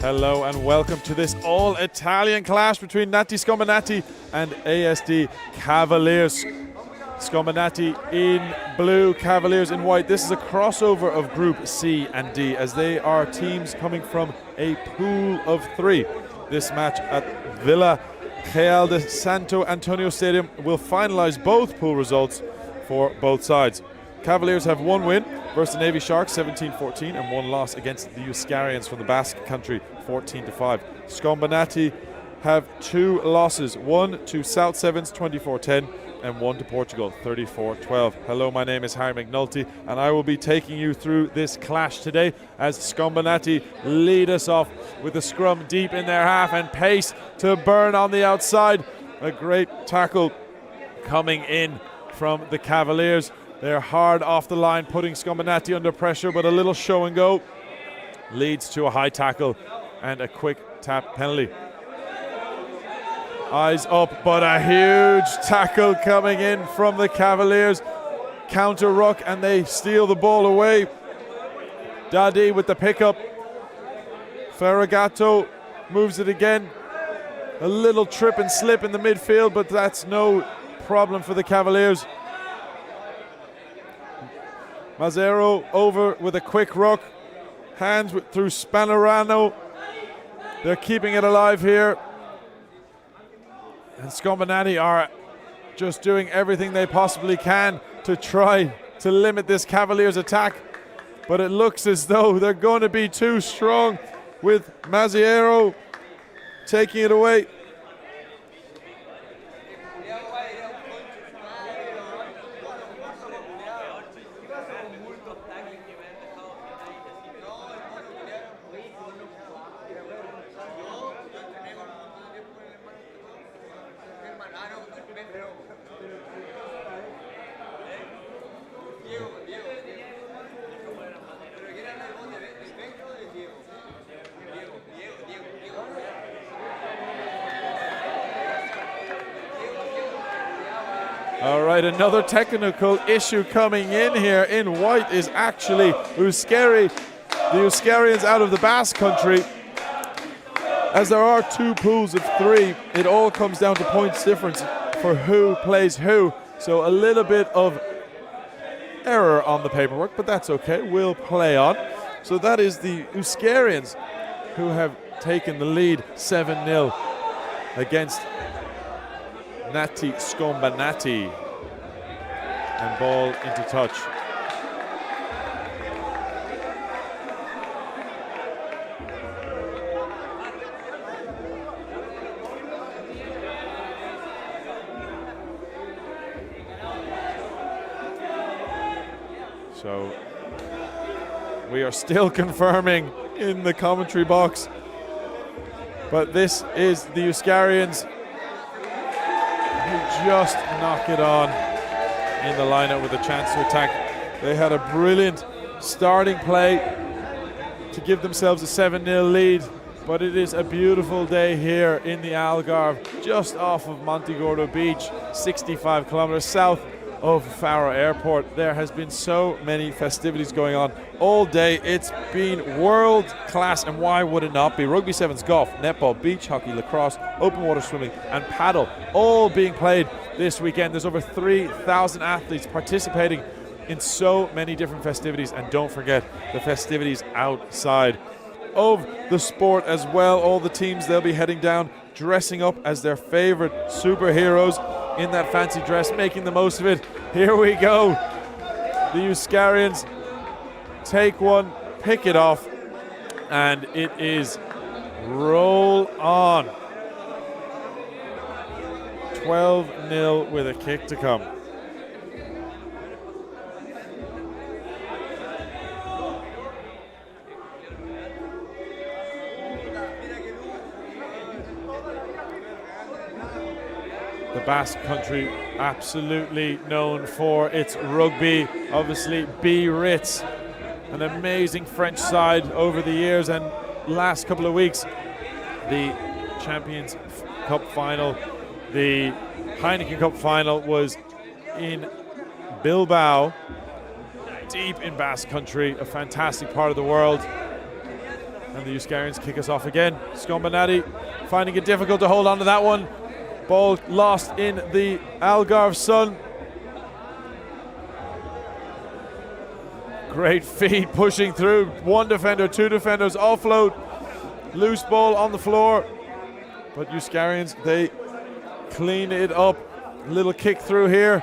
Hello and welcome to this all-Italian clash between Natiscombinati and ASD Cavaliers. Scombinati in blue, Cavaliers in white. This is a crossover of Group C and D as they are teams coming from a pool of three. This match at Villa Real de Santo Antonio Stadium will finalise both pool results for both sides. Cavaliers have one win versus the Navy Sharks 17-14 and one loss against the Euskarians from the Basque Country 14-5. Scombinati have two losses, one to South Sevens 24-10 and one to Portugal 34-12. Hello, my name is Harry McNulty and I will be taking you through this clash today as Scombinati lead us off with a scrum deep in their half and pace to burn on the outside. A great tackle coming in from the Cavaliers. They're hard off the line, putting Scombinati under pressure, but a little show and go leads to a high tackle and a quick tap penalty. Eyes up, but a huge tackle coming in from the Cavaliers. Counter ruck, and they steal the ball away. Dadi with the pickup. Ferragato moves it again. A little trip and slip in the midfield, but that's no problem for the Cavaliers. Mazzero over with a quick ruck. Hands through Spanorano. They're keeping it alive here. And Scombinati are just doing everything they possibly can to try to limit this Cavaliers attack. But it looks as though they're going to be too strong with Mazzero taking it away. All right, another technical issue coming in here. In white is actually Euskari, the Euskarians out of the Basque Country. As there are two pools of three, it all comes down to points difference for who plays who. So a little bit of error on the paperwork, but that's okay. We'll play on. So that is the Euskarians who have taken the lead 7-0 against Natiscombinati, and ball into touch. So we are still confirming in the commentary box, but this is the Euskarians who just knock it on in the lineup with a chance to attack. They had a brilliant starting play to give themselves a 7-0 lead, but it is a beautiful day here in the Algarve, just off of Montegordo Beach, 65 kilometers south of Faro Airport. There has been so many festivities going on all day. It's been world class, and why would it not be? Rugby sevens, golf, netball, beach hockey, lacrosse, open water swimming and paddle all being played this weekend. There's over 3,000 athletes participating in so many different festivities, and don't forget the festivities outside of the sport as well. All the teams, they'll be heading down dressing up as their favorite superheroes in that fancy dress, making the most of it. Here we go. The Euskarians take one, pick it off, and it is roll on. 12-0 with a kick to come. The Basque Country absolutely known for its rugby, obviously Biarritz, an amazing French side over the years, and last couple of weeks the Champions Cup final, the Heineken Cup final was in Bilbao, deep in Basque Country, a fantastic part of the world. And the Euskarians kick us off again. Scombinati finding it difficult to hold on to that one. Ball lost in the Algarve sun. Great feed pushing through. One defender, two defenders, offload. Loose ball on the floor. But Euskarians, they clean it up. Little kick through here.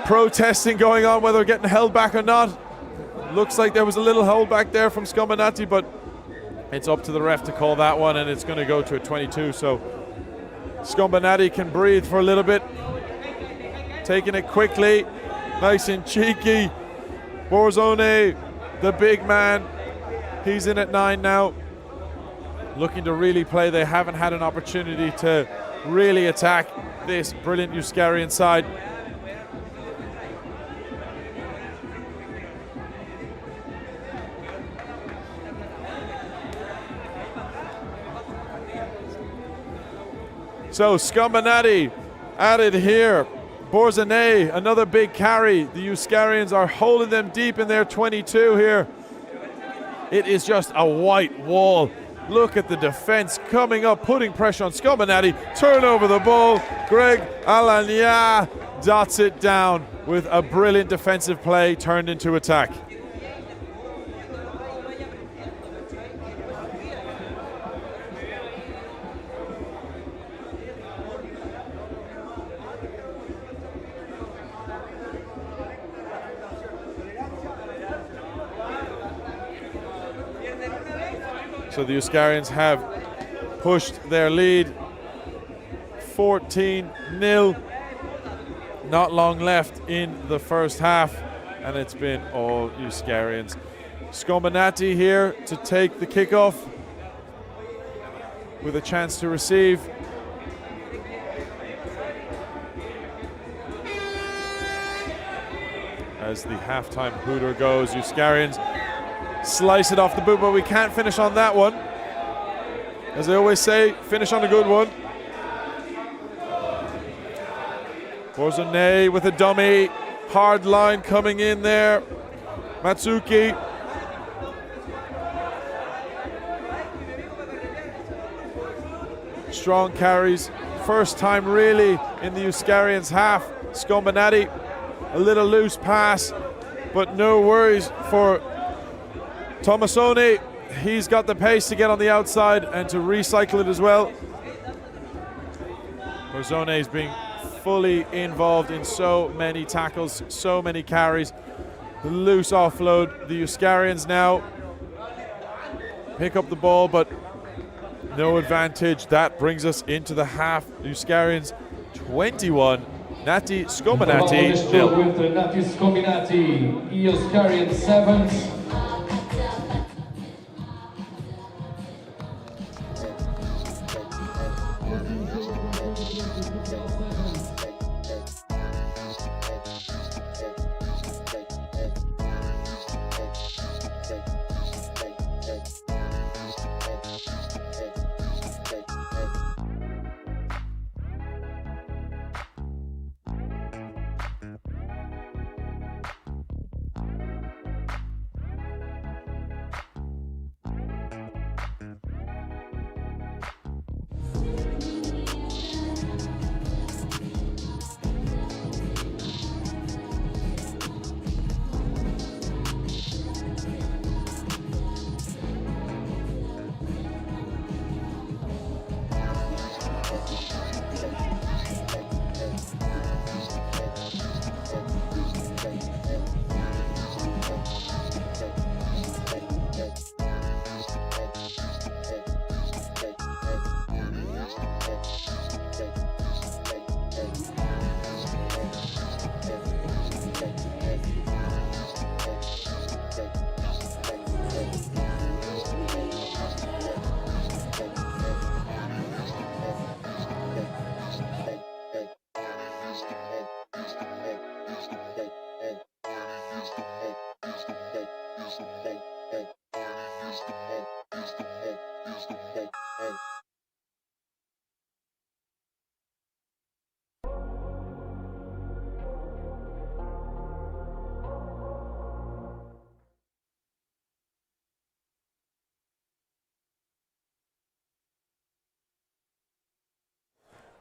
Protesting going on, whether getting held back or not. Looks like there was a little hold back there from Scombinati, but it's up to the ref to call that one, and it's going to go to a 22. So Scombinati can breathe for a little bit. Taking it quickly. Nice and cheeky. Borzone, the big man, he's in at 9 now. Looking to really play. They haven't had an opportunity to really attack this brilliant Euskarian side. So Scombinati added here. Borzone, another big carry. The Euskarians are holding them deep in their 22 here. It is just a white wall. Look at the defense coming up, putting pressure on Scombinati. Turn over the ball. Greg Alagna dots it down with a brilliant defensive play turned into attack. So the Euskarians have pushed their lead 14-0. Not long left in the first half, and it's been all Euskarians. Scombinati here to take the kickoff with a chance to receive. As the halftime hooter goes, Euskarians slice it off the boot, but we can't finish on that one. As I always say, finish on a good one. Borzone with a dummy. Hard line coming in there. Matsuki. Strong carries. First time really in the Euskarians half. Scombinati, a little loose pass, but no worries for Tomasoni. He's got the pace to get on the outside and to recycle it as well. Borzone is being fully involved in so many tackles, so many carries. Loose offload. The Euskarians now pick up the ball, but no advantage. That brings us into the half. Euskarians 21, Natiscombinati 0. With the Natiscombinati, Euskarians 7.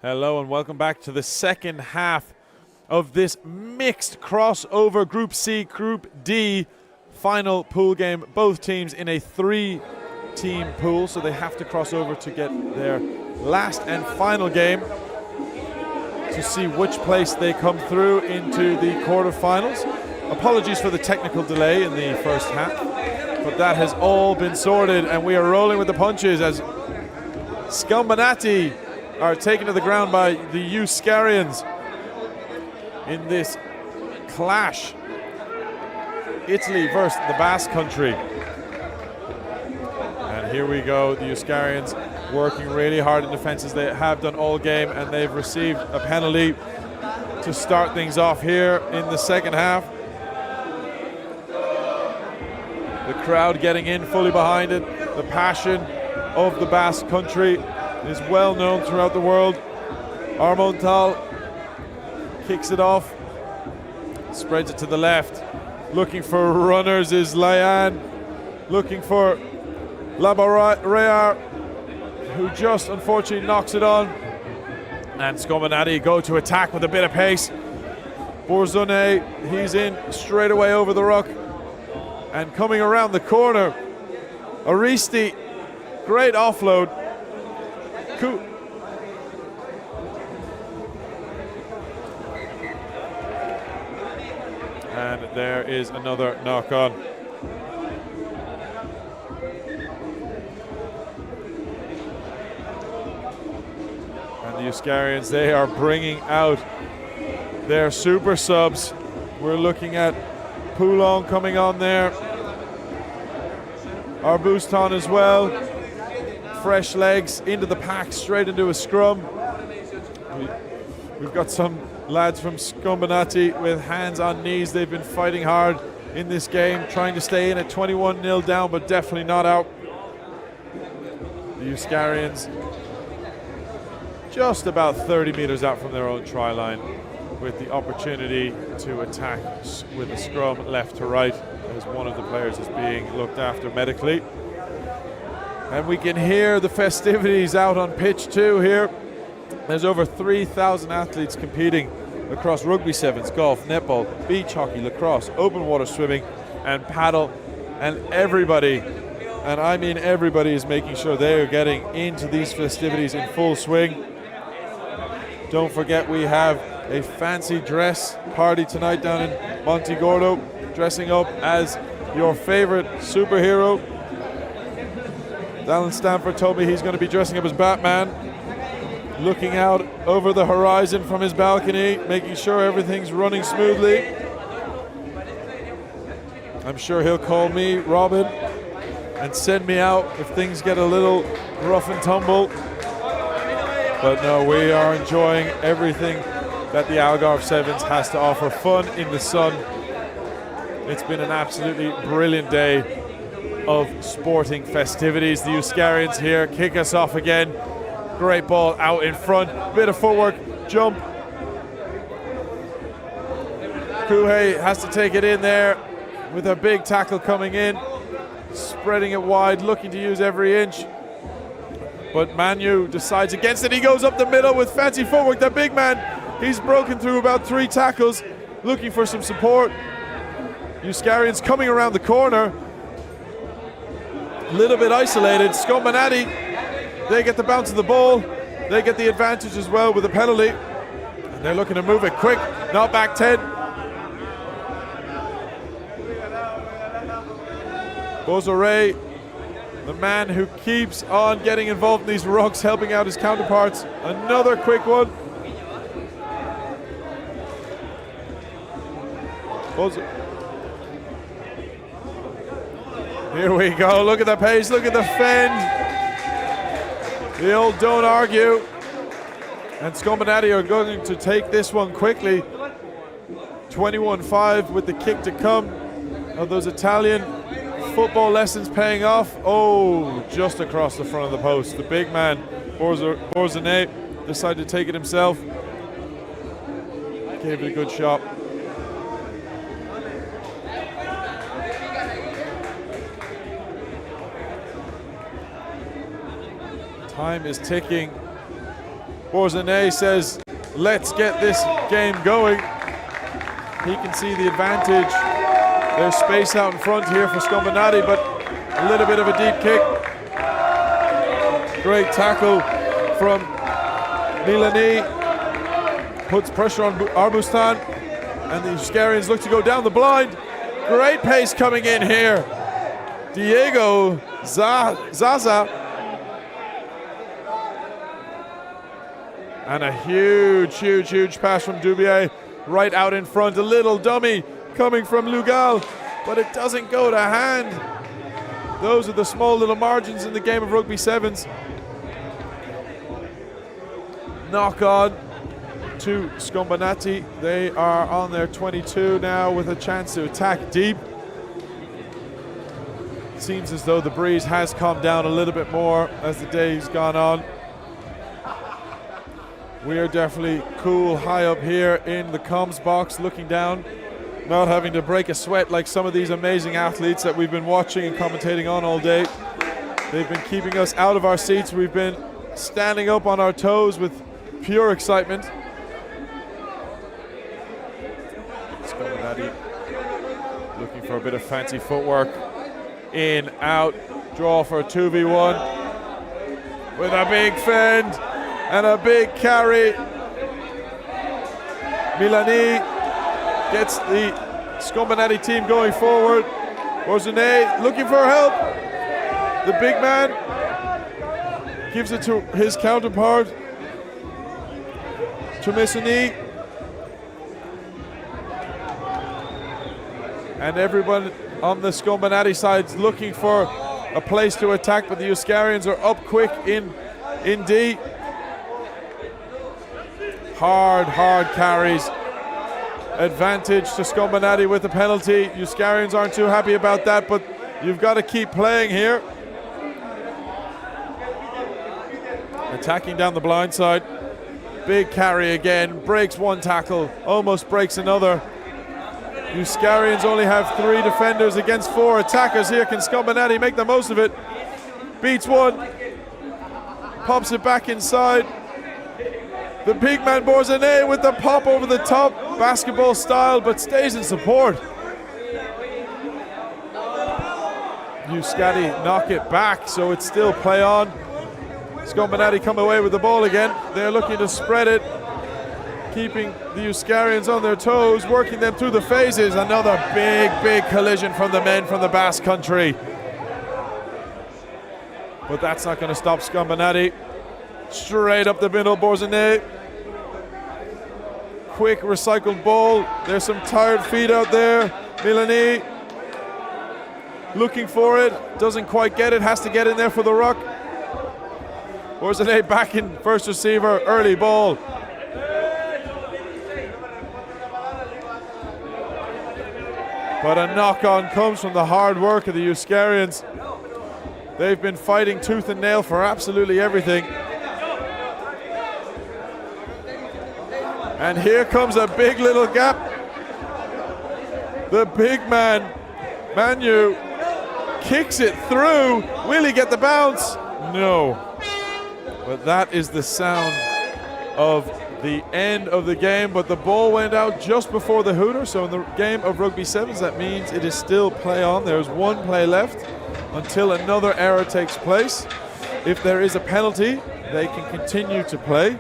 Hello and welcome back to the second half of this mixed crossover Group C, Group D final pool game. Both teams in a 3-team pool, so they have to cross over to get their last and final game to see which place they come through into the quarterfinals. Apologies for the technical delay in the first half, but that has all been sorted and we are rolling with the punches as Natiscombinati are taken to the ground by the Euskarians in this clash. Italy versus the Basque Country. And here we go, the Euskarians working really hard in defense as they have done all game, and they've received a penalty to start things off here in the second half. The crowd getting in fully behind it. The passion of the Basque Country is well known throughout the world. Armontal kicks it off, spreads it to the left. Looking for runners is Layan. Looking for Labarayar, who just unfortunately knocks it on. And Natiscombinati go to attack with a bit of pace. Borzone, he's in straight away over the ruck. And coming around the corner, Aristi, great offload. And there is another knock on. And the Euskarians, they are bringing out their super subs. We're looking at Poulon coming on there. Arbuston as well. Fresh legs into the pack, straight into a scrum. We've got some lads from Natiscombinati with hands on knees. They've been fighting hard in this game, trying to stay in at 21-0 down, but definitely not out. The Euskarians just about 30 meters out from their own try line, with the opportunity to attack with a scrum left to right, as one of the players is being looked after medically. And we can hear the festivities out on pitch too here. There's over 3,000 athletes competing across rugby sevens, golf, netball, beach hockey, lacrosse, open water swimming and paddle. And everybody, and I mean everybody, is making sure they are getting into these festivities in full swing. Don't forget, we have a fancy dress party tonight down in Montegordo, dressing up as your favorite superhero. Dallin Stanford told me he's going to be dressing up as Batman, looking out over the horizon from his balcony, making sure everything's running smoothly. I'm sure he'll call me Robin and send me out if things get a little rough and tumble. But no, we are enjoying everything that the Algarve Sevens has to offer. Fun in the sun. It's been an absolutely brilliant day of sporting festivities. The Euskarians here kick us off again. Great ball out in front, bit of footwork, jump. Kuhei has to take it in there with a big tackle coming in, spreading it wide, looking to use every inch. But Manu decides against it. He goes up the middle with fancy footwork. The big man, he's broken through about 3 tackles, looking for some support. Euskarians coming around the corner, a little bit isolated. Natiscombinati, they get the bounce of the ball. They get the advantage as well with a penalty. And they're looking to move it quick. Not back 10. Bozore, the man who keeps on getting involved in these rucks, helping out his counterparts. Another quick one. Here we go. Look at the pace. Look at the fend. The old don't argue. And Natiscombinati are going to take this one quickly. 21-5 with the kick to come. Are those Italian football lessons paying off? Oh, just across the front of the post. The big man, Borzone, decided to take it himself. Gave it a good shot. Time is ticking. Borzanay says, let's get this game going. He can see the advantage. There's space out in front here for Scombinati, but a little bit of a deep kick. Great tackle from Milani. Puts pressure on Arbustan, and the Euskarians look to go down the blind. Great pace coming in here. Diego Zaza. And a huge pass from Dubier right out in front. A little dummy coming from Lugal, but it doesn't go to hand. Those are the small little margins in the game of rugby sevens. Knock on to Scombinati. They are on their 22 now with a chance to attack deep. Seems as though the breeze has calmed down a little bit more as the day's gone on. We are definitely cool high up here in the comms box, looking down, not having to break a sweat like some of these amazing athletes that we've been watching and commentating on all day. They've been keeping us out of our seats. We've been standing up on our toes with pure excitement. Scombinati looking for a bit of fancy footwork. In, out, draw for a 2v1 with a big fend and a big carry. Milani gets the Scombinati team going forward. Borzanay looking for help. The big man gives it to his counterpart, Chumesuni. And everyone on the Scombinati side is looking for a place to attack, but the Euskarians are up quick in D. Hard carries. Advantage to Scombinati with the penalty. Euskarians aren't too happy about that, but you've got to keep playing here. Attacking down the blind side. Big carry again. Breaks one tackle. Almost breaks another. Euskarians only have 3 defenders against 4 attackers here. Can Scombinati make the most of it? Beats one. Pops it back inside. The big man Borzanay with the pop over the top. Basketball style, but stays in support. Euskadi knock it back, so it's still play on. Scombinati come away with the ball again. They're looking to spread it, keeping the Euskarians on their toes, working them through the phases. Another big collision from the men from the Basque Country. But that's not going to stop Scombinati. Straight up the middle, Borzanay. Quick recycled ball. There's some tired feet out there. Milani looking for it. Doesn't quite get it. Has to get in there for the ruck. Borzanay back in first receiver. Early ball. But a knock-on comes from the hard work of the Euskarians. They've been fighting tooth and nail for absolutely everything. And here comes a big little gap. The big man, Manu, kicks it through. Will he get the bounce? No. But that is the sound of the end of the game. But the ball went out just before the hooter. So in the game of rugby sevens, that means it is still play on. There's 1 play left until another error takes place. If there is a penalty, they can continue to play.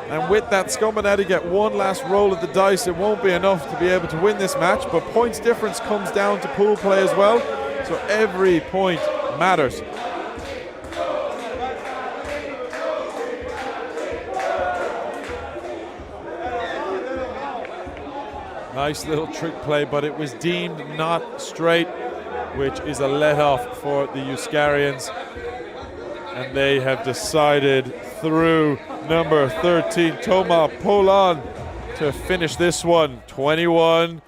And with that, Scombinati get one last roll of the dice. It won't be enough to be able to win this match, but points difference comes down to pool play as well. So every point matters. Nice little trick play, but it was deemed not straight, which is a let-off for the Euskarians. And they have decided through number 13, Toma Polan, to finish this one 21-5.